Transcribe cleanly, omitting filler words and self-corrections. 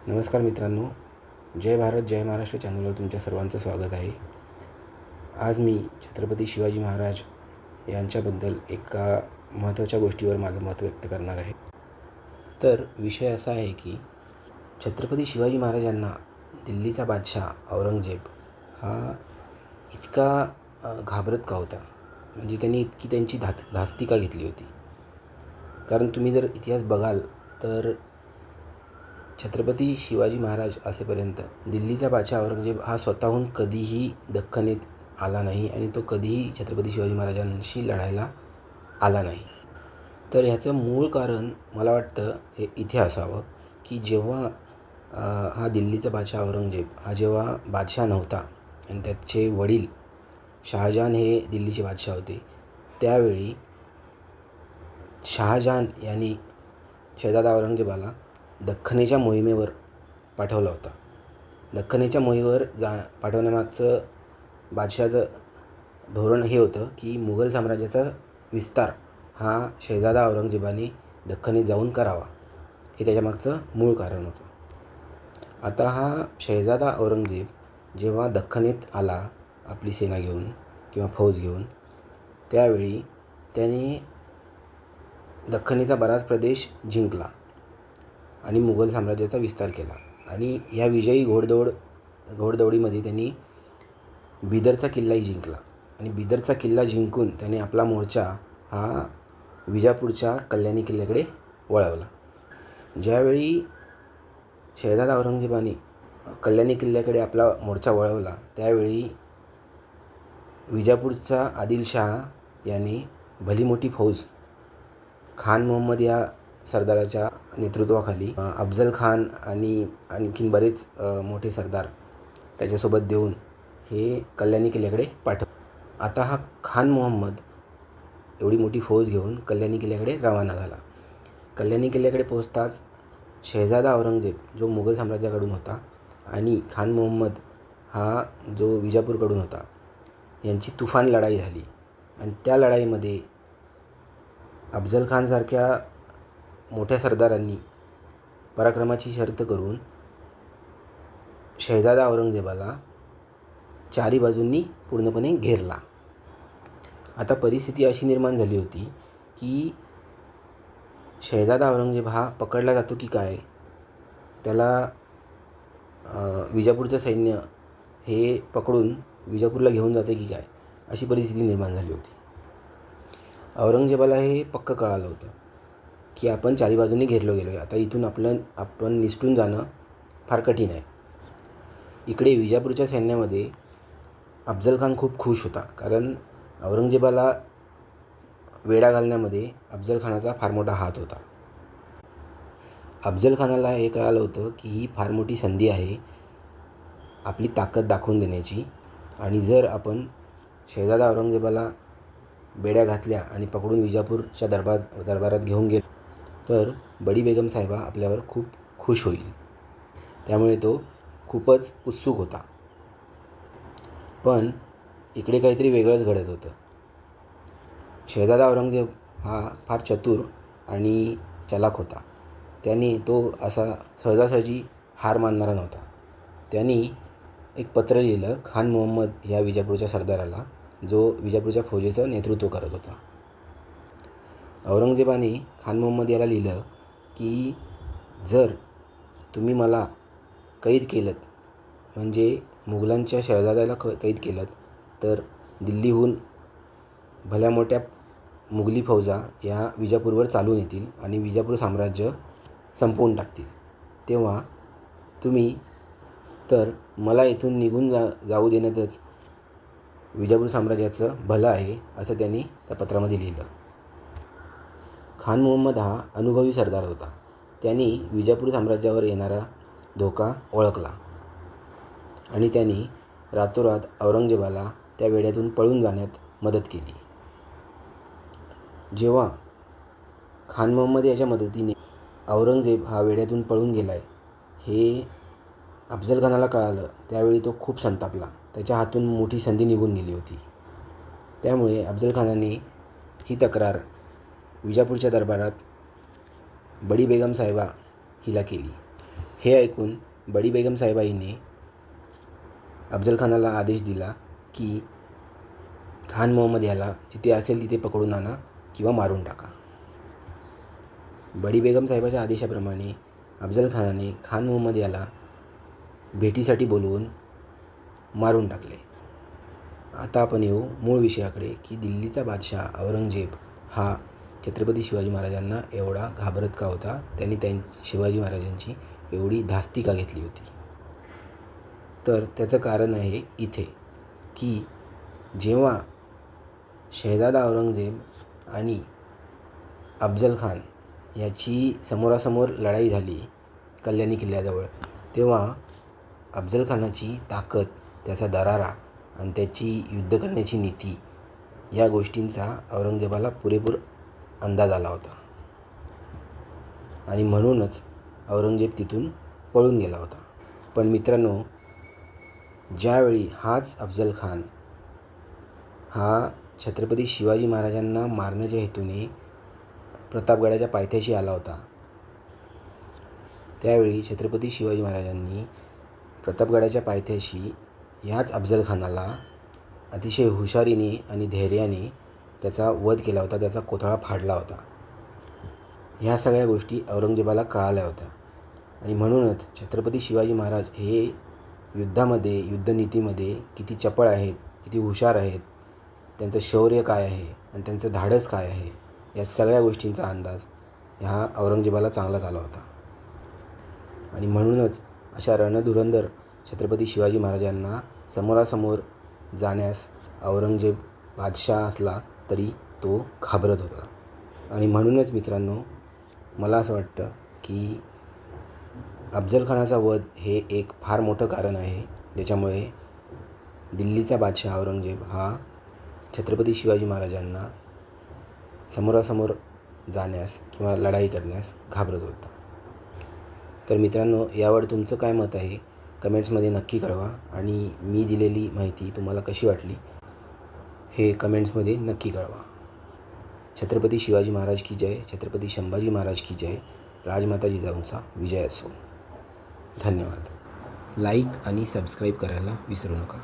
नमस्कार मित्रांनो, जय भारत जय महाराष्ट्र चॅनलवर तुमच्या सर्वांचं स्वागत आहे. आज मी छत्रपती शिवाजी महाराज यांच्याबद्दल एका महत्त्वाच्या गोष्टीवर माझं मत व्यक्त करणार आहे. तर विषय असा आहे की छत्रपती शिवाजी महाराजांना दिल्लीचा बादशाह औरंगजेब हा इतका घाबरत का होता, म्हणजे त्यांनी इतकी त्यांची धास्ती का घेतली होती. कारण तुम्ही जर इतिहास बघाल तर छत्रपती शिवाजी महाराज असेपर्यंत दिल्लीचा बादशाह औरंगजेब हा स्वतःहून कधीही दख्खनीत आला नाही आणि तो कधीही छत्रपती शिवाजी महाराजांशी लढायला आला नाही. तर ह्याचं मूळ कारण मला वाटतं हे इथे असावं की जेव्हा हा दिल्लीचा बादशाह औरंगजेब हा जेव्हा बादशाह नव्हता आणि त्याचे वडील शहाजहान हे दिल्लीचे बादशाह होते, त्यावेळी शहाजहान यांनी शहजादा औरंगजेबाला दख्खनीच्या मोहिमेवर पाठवला होता. दख्खनीच्या मोहिमेवर पाठवण्यामागचं बादशहाचं धोरण हे होतं की मुघल साम्राज्याचा विस्तार हा शहजादा औरंगजेबाने दख्खनीत जाऊन करावा, हे त्याच्यामागचं मूळ कारण होतं. आता हा शहजादा औरंगजेब जेव्हा दख्खनीत आला आपली सेना घेऊन किंवा फौज घेऊन, त्यावेळी त्याने दख्खनीचा बराच प्रदेश जिंकला आणि मुघल साम्राज्याचा विस्तार केला. आणि ह्या विजयी घोडदौडीमध्ये त्यांनी बिदरचा किल्लाही जिंकला आणि बिदरचा किल्ला जिंकून त्याने आपला मोर्चा हा विजापूरच्या कल्याणी किल्ल्याकडे वळवला. ज्यावेळी शहजादा औरंगजेबाने कल्याणी किल्ल्याकडे आपला मोर्चा वळवला, त्यावेळी विजापूरचा आदिलशाह याने भली मोठी फौज खान मोहम्मद या सरदाराच्या नेतृत्वाखाली अफजल खान आणि आणखीन बरेच मोठे सरदार त्याच्यासोबत देऊन हे कल्याणी किल्ल्याकडे पाठवले. आता हा खान मोहम्मद एवढी मोठी फौज घेऊन कल्याणी किल्ल्याकडे रवाना झाला. कल्याणी किल्ल्याकडे पोहोचताच शहजादा औरंगजेब जो मुघल साम्राज्याकडून होता आणि खान मोहम्मद हा जो विजापूरकडून होता, यांची तुफान लढाई झाली. आणि त्या लढाईमध्ये अफजल खानसारख्या मोठ्या सरदारांनी पराक्रमाची शर्त करून शहजादा औरंगजेबाला चारी बाजूंनी पूर्णपणे घेरला. आता परिस्थिती अशी निर्माण झाली होती की शहजादा औरंगजेब हा पकडला जातो की काय, त्याला विजापूरचं सैन्य हे पकडून विजापूरला घेऊन जाते की काय, अशी परिस्थिती निर्माण झाली होती. औरंगजेबाला हे पक्कं कळालं होतं की आपण चारी बाजूंनी घेरलो गेलो आहे, आता इथून आपण निसटून जाणं फार कठीण आहे. इकडे विजापूरच्या सैन्यामध्ये अफजल खान खूप खुश होता, कारण औरंगजेबाला वेढा घालण्यामध्ये अफजल खानाचा फार मोठा हात होता. अफजल खानाला हे कळालं होतं की ही फार मोठी संधी आहे आपली ताकद दाखवून देण्याची, आणि जर आपण शहजादा औरंगजेबाला बेड्या घातल्या आणि पकडून विजापूरच्या दरबारात घेऊन गेलो तर बडी बेगम साहेबा आपल्यावर खूप खुश होईल. त्यामुळे तो खूपच उत्सुक होता. पण इकडे काहीतरी वेगळंच घडत होतं. शहजादा औरंगजेब हा फार चतुर आणि चलाख होता. त्यांनी तो असा सहजासहजी हार मानणारा नव्हता. त्यांनी एक पत्र लिहिलं खान मोहम्मद ह्या विजापूरच्या सरदाराला, जो विजापूरच्या फौजेचं नेतृत्व करत होता. औरंगजेबाने खान मोहम्मद याला लिहिलं की जर तुम्ही मला कैद केलं, म्हणजे मुघलांच्या शहजाद्याला कैद केलं, तर दिल्लीहून भल्या मोठ्या मुघली फौजा या विजापूरवर चालून येतील आणि विजापूर साम्राज्य संपवून टाकतील. तेव्हा तुम्ही तर मला इथून निघून जाऊ देण्यातच विजापूर साम्राज्याचं भलं आहे, असं त्यांनी त्या पत्रामध्ये लिहिलं. खान मोहम्मद हा अनुभवी सरदार होता. त्यांनी विजापूर साम्राज्यावर येणारा धोका ओळखला आणि त्यांनी रातोरात औरंगजेबाला त्या वेढ्यातून पळून जाण्यात मदत केली. जेव्हा खान मोहम्मद याच्या मदतीने औरंगजेब हा वेढ्यातून पळून गेला आहे हे अफजल खानाला कळालं, त्यावेळी तो खूप संतापला. त्याच्या हातून मोठी संधी निघून गेली होती. त्यामुळे अफजल खानाने ही तक्रार विजापूरच्या दरबारात बडी बेगम साहेबा हिला केली. हे ऐकून बडी बेगम साहेबाईने अफजलखानाला आदेश दिला की खान मोहम्मद याला जिथे असेल तिथे पकडून आणा किंवा मारून टाका. बडी बेगम साहेबाच्या आदेशाप्रमाणे अफजलखानाने खान मोहम्मद याला भेटीसाठी बोलवून मारून टाकले. आता आपण येऊ मूळ विषयाकडे की दिल्लीचा बादशाह औरंगजेब हा छत्रपती शिवाजी महाराजांना एवढा घाबरत का होता, त्यांनी शिवाजी महाराजांची एवढी धास्ती का घेतली होती. तर त्याचं कारण आहे इथे की जेव्हा शहजादा औरंगजेब आणि अफजल खान याची समोरासमोर लढाई झाली कल्याणी किल्ल्याजवळ, तेव्हा अफजल खानाची ताकद, त्याचा दरारा आणि त्याची युद्ध करण्याची नीती या गोष्टींचा औरंगजेबाला पुरेपूर अंदाज आला होता आणि म्हणूनच औरंगजेब तिथून पळून गेला होता. पण मित्रांनो, ज्यावेळी हाच अफजल खान हा छत्रपती शिवाजी महाराजांना मारण्याच्या हेतूने प्रतापगडाच्या पायथ्याशी आला होता, त्यावेळी छत्रपती शिवाजी महाराजांनी प्रतापगडाच्या पायथ्याशी ह्याच अफजल खानाला अतिशय हुशारीने आणि धैर्याने त्याचा वध केला होता, त्याचा कोथळा फाडला होता. ह्या सगळ्या गोष्टी औरंगजेबाला कळाल्या होत्या आणि म्हणूनच छत्रपती शिवाजी महाराज हे युद्धामध्ये, युद्धनीतीमध्ये किती चपळ आहेत, किती हुशार आहेत, त्यांचं शौर्य काय आहे आणि त्यांचं धाडस काय आहे, या सगळ्या गोष्टींचा अंदाज ह्या औरंगजेबाला चांगलाच आला होता. आणि म्हणूनच अशा रणधुरंधर छत्रपती शिवाजी महाराजांना समोरासमोर जाण्यास औरंगजेब बादशाह असला तरी तो घाबरत होता. आणि म्हणूनच मित्रांनो, मला असं वाटतं की अफजल खानाचा वध हे एक फार मोठं कारण आहे ज्याच्यामुळे दिल्लीचा बादशाह औरंगजेब हा छत्रपती शिवाजी महाराजांना समोरासमोर जाण्यास किंवा लढाई करण्यास घाबरत होता. तर मित्रांनो, यावर तुमचं काय मत आहे कमेंट्समध्ये नक्की कळवा आणि मी दिलेली माहिती तुम्हाला कशी वाटली हे कमेंट्समध्ये नक्की कळवा. छत्रपती शिवाजी महाराज की जय, छत्रपती संभाजी महाराज की जय, राजमाता जिजाऊंचा विजय असो. धन्यवाद. लाईक आणि सबस्क्राईब करायला विसरू नका.